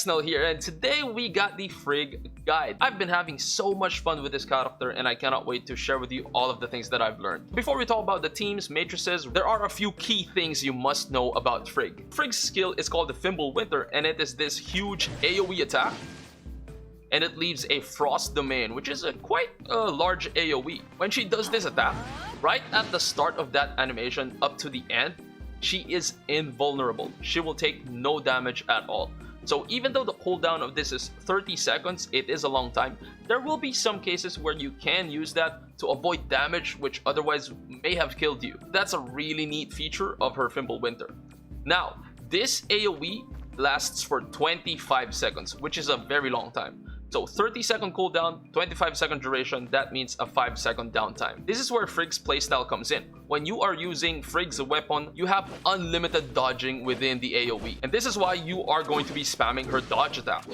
Xnel here, and today we got the Frigg guide. I've been having so much fun with this character, and I cannot wait to share with you all of the things that I've learned. Before we talk about the teams, matrices, there are a few key things you must know about Frigg. Frigg's skill is called the Fimble Winter, and it is this huge AoE attack, and it leaves a frost domain, which is a quite large AoE. When she does this attack, right at the start of that animation up to the end, she is invulnerable. She will take no damage at all. So even though the cooldown of this is 30 seconds, it is a long time, there will be some cases where you can use that to avoid damage which otherwise may have killed you. That's a really neat feature of her Fimble Winter. Now, this AoE lasts for 25 seconds, which is a very long time. So 30-second cooldown, 25-second duration, that means a 5-second downtime. This is where Frigg's playstyle comes in. When you are using Frigg's weapon, you have unlimited dodging within the AoE. And this is why you are going to be spamming her dodge attack.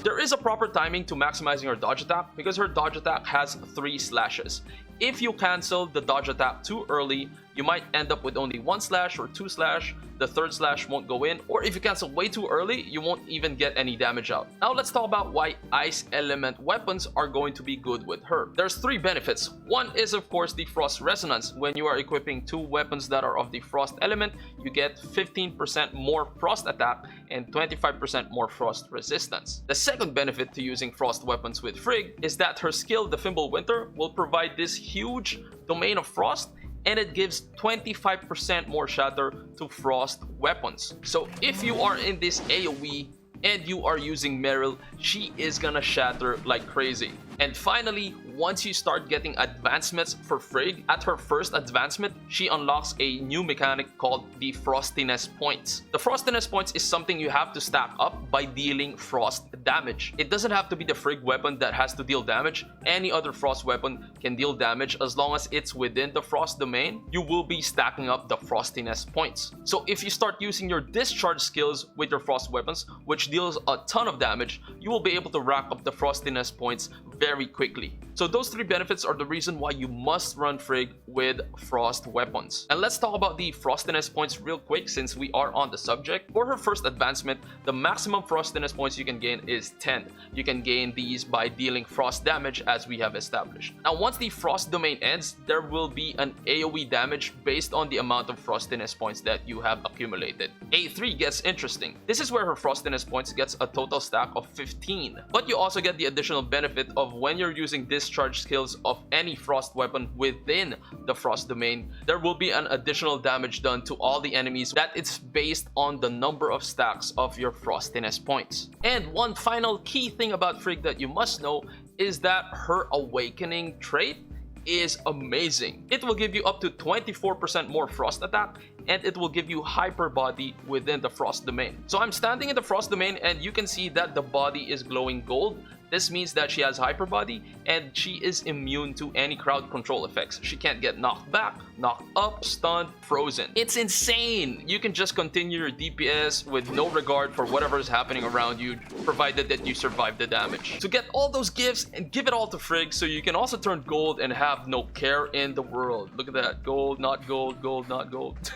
There is a proper timing to maximizing her dodge attack because her dodge attack has 3 slashes. If you cancel the dodge attack too early, you might end up with only 1 slash or 2 slash. The 3rd slash won't go in, or if you cancel way too early, you won't even get any damage out. Now let's talk about why ice element weapons are going to be good with her. There's 3 benefits. One is of course the frost resonance. When you are equipping 2 weapons that are of the frost element, you get 15% more frost attack and 25% more frost resistance. The second benefit to using frost weapons with Frigg is that her skill, the Fimble Winter, will provide this huge domain of frost, and it gives 25% more shatter to frost weapons. So if you are in this AoE and you are using Meryl, she is gonna shatter like crazy. And finally, once you start getting advancements for Frigg, at her first advancement, she unlocks a new mechanic called the Frostiness Points. The Frostiness Points is something you have to stack up by dealing frost damage. It doesn't have to be the Frigg weapon that has to deal damage. Any other frost weapon can deal damage as long as it's within the frost domain. You will be stacking up the Frostiness Points. So if you start using your discharge skills with your frost weapons, which deals a ton of damage, you will be able to rack up the Frostiness Points very quickly. So those 3 benefits are the reason why you must run Frigg with frost weapons. And let's talk about the Frostiness Points real quick since we are on the subject. For her first advancement, the maximum Frostiness Points you can gain is 10. You can gain these by dealing frost damage as we have established. Now once the frost domain ends, there will be an AoE damage based on the amount of Frostiness Points that you have accumulated. A3 gets interesting. This is where her Frostiness Points gets a total stack of 15. But you also get the additional benefit of when you're using discharge skills of any frost weapon within the frost domain, there will be an additional damage done to all the enemies that it's based on the number of stacks of your Frostiness Points. And one final key thing about Frigg that you must know is that her awakening trait is amazing. It will give you up to 24% more frost attack, and it will give you hyper body within the frost domain. So I'm standing in the frost domain and you can see that the body is glowing gold. This means that she has hyper body and she is immune to any crowd control effects. She can't get knocked back, knocked up, stunned, frozen. It's insane! You can just continue your DPS with no regard for whatever is happening around you, provided that you survive the damage. So get all those gifts and give it all to Frigg so you can also turn gold and have no care in the world. Look at that. Gold, not gold, gold, not gold.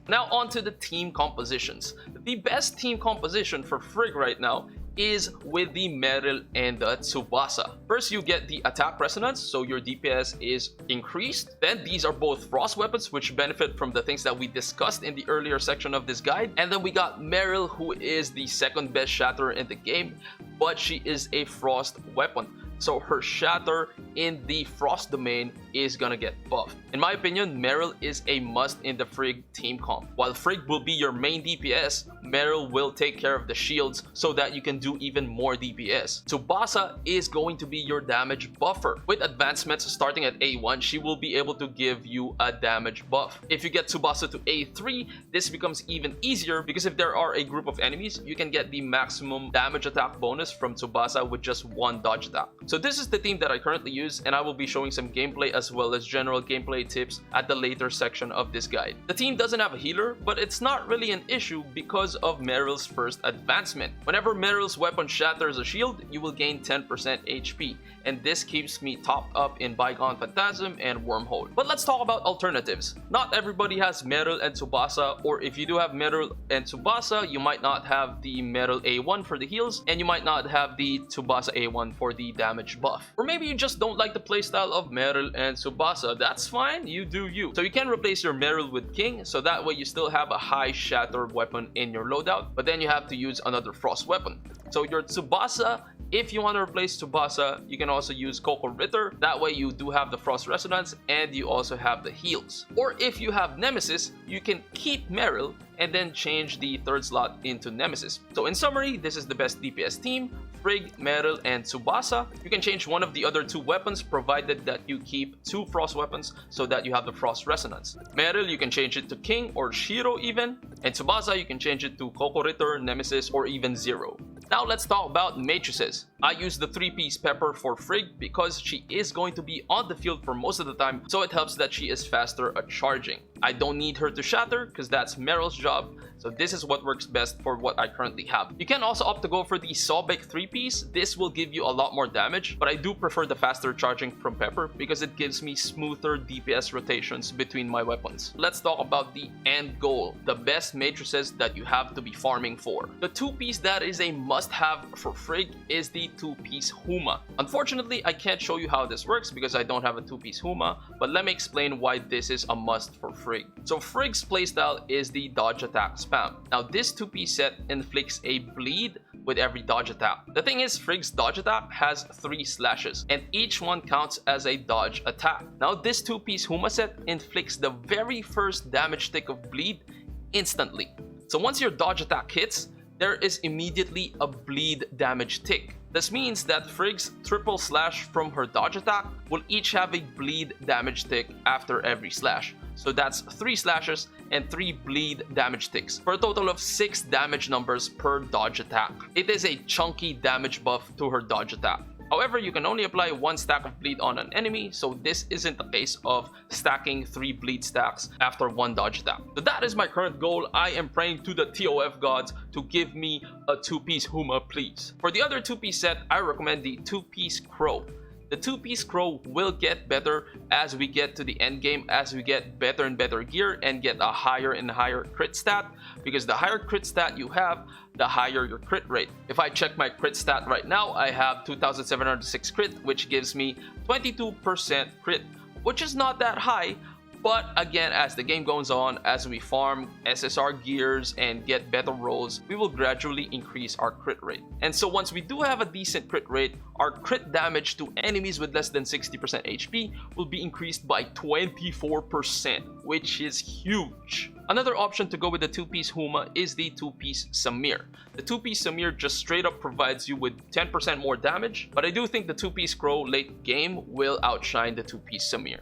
Now on to the team compositions. The best team composition for Frigg right now is with the Meryl and the Tsubasa. First, you get the attack resonance, so your DPS is increased. Then these are both frost weapons, which benefit from the things that we discussed in the earlier section of this guide. And then we got Meryl, who is the second best shatterer in the game, but she is a frost weapon. So her shatter in the frost domain is gonna get buffed. In my opinion, Meryl is a must in the Frigg team comp. While Frigg will be your main DPS, Meryl will take care of the shields so that you can do even more DPS. Tsubasa is going to be your damage buffer. With advancements starting at A1, she will be able to give you a damage buff. If you get Tsubasa to A3, this becomes even easier because if there are a group of enemies, you can get the maximum damage attack bonus from Tsubasa with just 1 dodge attack. So this is the team that I currently use, and I will be showing some gameplay as as well as general gameplay tips at the later section of this guide. The team doesn't have a healer, but it's not really an issue because of Meryl's first advancement. Whenever Meryl's weapon shatters a shield, you will gain 10% HP, and this keeps me topped up in Bygone Phantasm and Wormhole. But let's talk about alternatives. Not everybody has Meryl and Tsubasa, or if you do have Meryl and Tsubasa, you might not have the Meryl A1 for the heals, and you might not have the Tsubasa A1 for the damage buff. Or maybe you just don't like the playstyle of Meryl and Tsubasa. That's fine, you do you. So you can replace your Meryl with King, so that way you still have a high shatter weapon in your loadout, but then you have to use another frost weapon. So your Tsubasa, if you want to replace Tsubasa, you can also use Coco Ritter. That way you do have the Frost Resonance and you also have the heals. Or if you have Nemesis, you can keep Meryl and then change the third slot into Nemesis. So in summary, this is the best DPS team: Frigg, Meryl, and Tsubasa. You can change one of the other two weapons provided that you keep two Frost weapons so that you have the Frost Resonance. Meryl, you can change it to King or Shiro even. And Tsubasa, you can change it to Coco Ritter, Nemesis, or even Zero. Now let's talk about Matrices. I use the 3-piece pepper for Frigg because she is going to be on the field for most of the time, so it helps that she is faster at charging. I don't need her to shatter because that's Meryl's job, so this is what works best for what I currently have. You can also opt to go for the Sobek 3-piece. This will give you a lot more damage, but I do prefer the faster charging from Pepper because it gives me smoother DPS rotations between my weapons. Let's talk about the end goal, the best matrices that you have to be farming for. The 2-piece that is a must-have for Frigg is the 2-piece Huma. Unfortunately, I can't show you how this works because I don't have a 2-piece Huma, but let me explain why this is a must for Frigg. So Frigg's playstyle is the dodge attack spam. Now this 2-piece set inflicts a bleed with every dodge attack. The thing is, Frigg's dodge attack has 3 slashes and each one counts as a dodge attack. Now this 2-piece Huma set inflicts the very first damage tick of bleed instantly. So once your dodge attack hits, there is immediately a bleed damage tick. This means that Frigg's triple slash from her dodge attack will each have a bleed damage tick after every slash. So that's 3 slashes and 3 bleed damage ticks for a total of 6 damage numbers per dodge attack. It is a chunky damage buff to her dodge attack. However, you can only apply 1 stack of bleed on an enemy, so this isn't a case of stacking 3 bleed stacks after 1 dodge attack. So that is my current goal. I am praying to the TOF gods to give me a 2-piece Huma, please. For the other 2-piece set, I recommend the 2-piece Crow. The 2-piece Crow will get better as we get to the end game, as we get better and better gear and get a higher and higher crit stat, because the higher crit stat you have, the higher your crit rate. If I check my crit stat right now, I have 2706 crit, which gives me 22% crit, which is not that high. But again, as the game goes on, as we farm SSR gears and get better rolls, we will gradually increase our crit rate. And so once we do have a decent crit rate, our crit damage to enemies with less than 60% HP will be increased by 24%, which is huge. Another option to go with the 2-piece Huma is the 2-piece Samir. The 2-piece Samir just straight up provides you with 10% more damage, but I do think the 2-piece Crow late game will outshine the 2-piece Samir.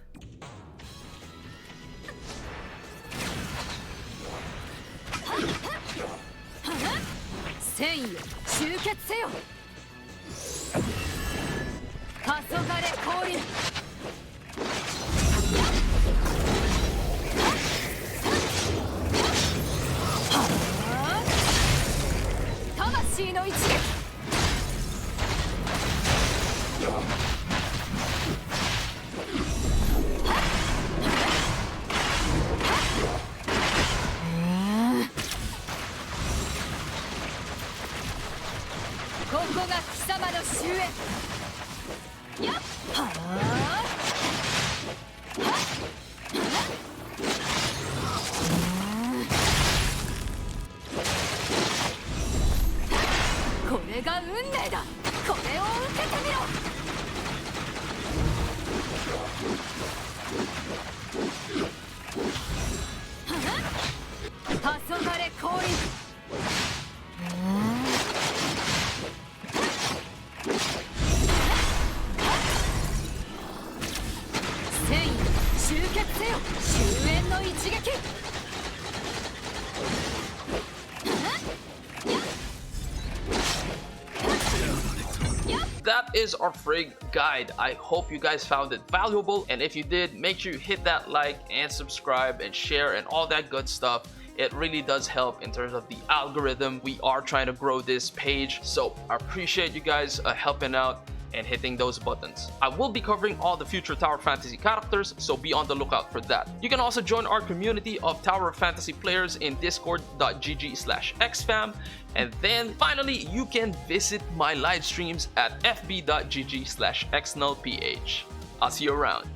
戦意よ集結せよ黄昏降臨魂の一撃ここが貴様の終焉やっはあこれが運命だこれを受けてみろ黄昏降臨戦意集結せよ終焉の一撃That that is our Frigg guide. I hope you guys found it valuable, and if you did, make sure you hit that like and subscribe and share and all that good stuff. It really does help in terms of the algorithm. We are trying to grow this page, so I appreciate you guys helping out and hitting those buttons. I will be covering all the future Tower Fantasy characters, so be on the lookout for that. You can also join our community of Tower Fantasy players in discord.gg/xfam, and then finally you can visit my live streams at fb.gg/xnullph. I'll see you around.